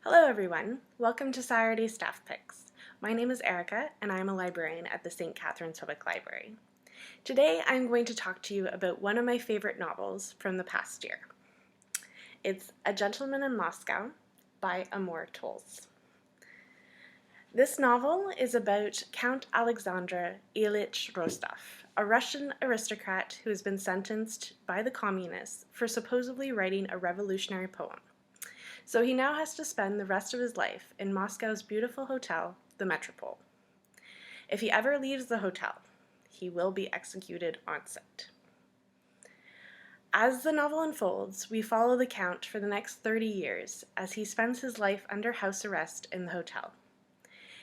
Hello everyone, welcome to Saturday Staff Picks. My name is Erica and I am a librarian at the St. Catharines Public Library. Today I'm going to talk to you about one of my favorite novels from the past year. It's A Gentleman in Moscow by Amor Towles. This novel is about Count Alexander Ilyich Rostov, a Russian aristocrat who has been sentenced by the communists for supposedly writing a revolutionary poem. So he now has to spend the rest of his life in Moscow's beautiful hotel, the Metropole. If he ever leaves the hotel, he will be executed on sight. As the novel unfolds, we follow the Count for the next 30 years as he spends his life under house arrest in the hotel.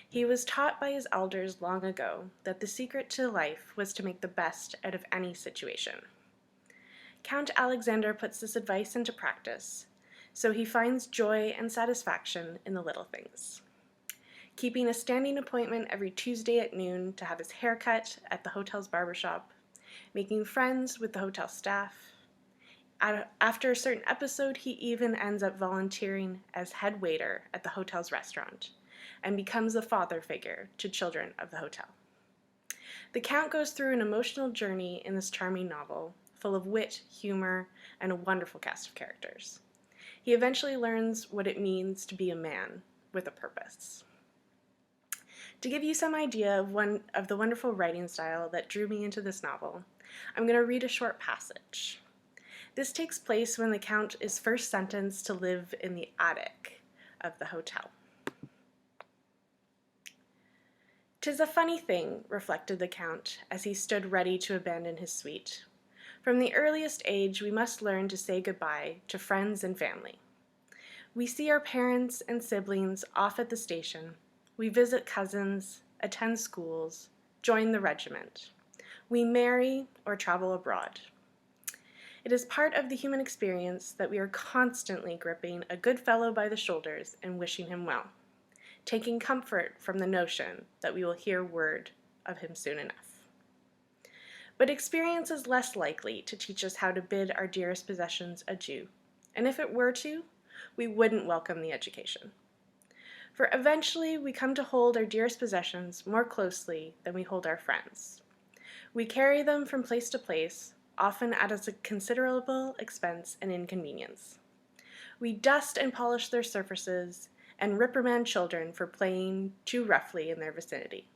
He was taught by his elders long ago that the secret to life was to make the best out of any situation. Count Alexander puts this advice into practice, so he finds joy and satisfaction in the little things. Keeping a standing appointment every Tuesday at noon to have his hair cut at the hotel's barbershop, making friends with the hotel staff. After a certain episode, he even ends up volunteering as head waiter at the hotel's restaurant and becomes a father figure to children of the hotel. The Count goes through an emotional journey in this charming novel, full of wit, humor, and a wonderful cast of characters. He eventually learns what it means to be a man with a purpose. To give you some idea of the wonderful writing style that drew me into this novel, I'm going to read a short passage. This takes place when the Count is first sentenced to live in the attic of the hotel. "'Tis a funny thing," reflected the Count as he stood ready to abandon his suite. "From the earliest age we must learn to say goodbye to friends and family. We see our parents and siblings off at the station. We visit cousins, attend schools, join the regiment. We marry or travel abroad. It is part of the human experience that we are constantly gripping a good fellow by the shoulders and wishing him well, taking comfort from the notion that we will hear word of him soon enough. But experience is less likely to teach us how to bid our dearest possessions adieu, and if it were to, we wouldn't welcome the education. For eventually we come to hold our dearest possessions more closely than we hold our friends. We carry them from place to place, often at a considerable expense and inconvenience. We dust and polish their surfaces and reprimand children for playing too roughly in their vicinity,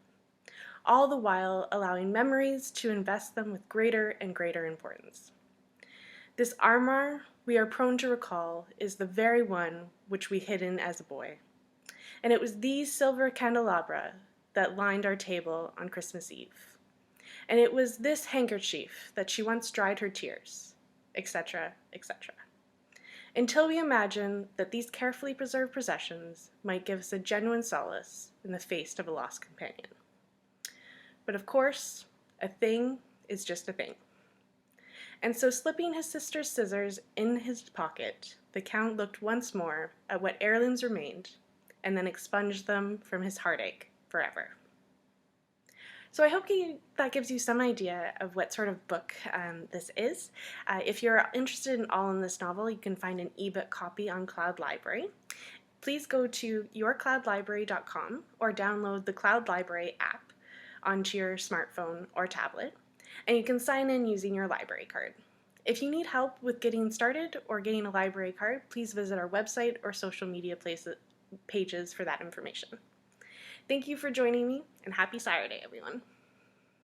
all the while allowing memories to invest them with greater and greater importance. This armor we are prone to recall is the very one which we hidden as a boy, and it was these silver candelabra that lined our table on Christmas Eve, and it was this handkerchief that she once dried her tears, etc., etc., until we imagine that these carefully preserved possessions might give us a genuine solace in the face of a lost companion. But of course, a thing is just a thing. And so slipping his sister's scissors in his pocket, the Count looked once more at what heirlooms remained, and then expunged them from his heartache forever. So I hope that gives you some idea of what sort of book this is. If you're interested in all in this novel, you can find an ebook copy on Cloud Library. Please go to yourcloudlibrary.com or download the Cloud Library app onto your smartphone or tablet, and you can sign in using your library card. If you need help with getting started or getting a library card, please visit our website or social media pages for that information. Thank you for joining me, and happy Saturday, everyone.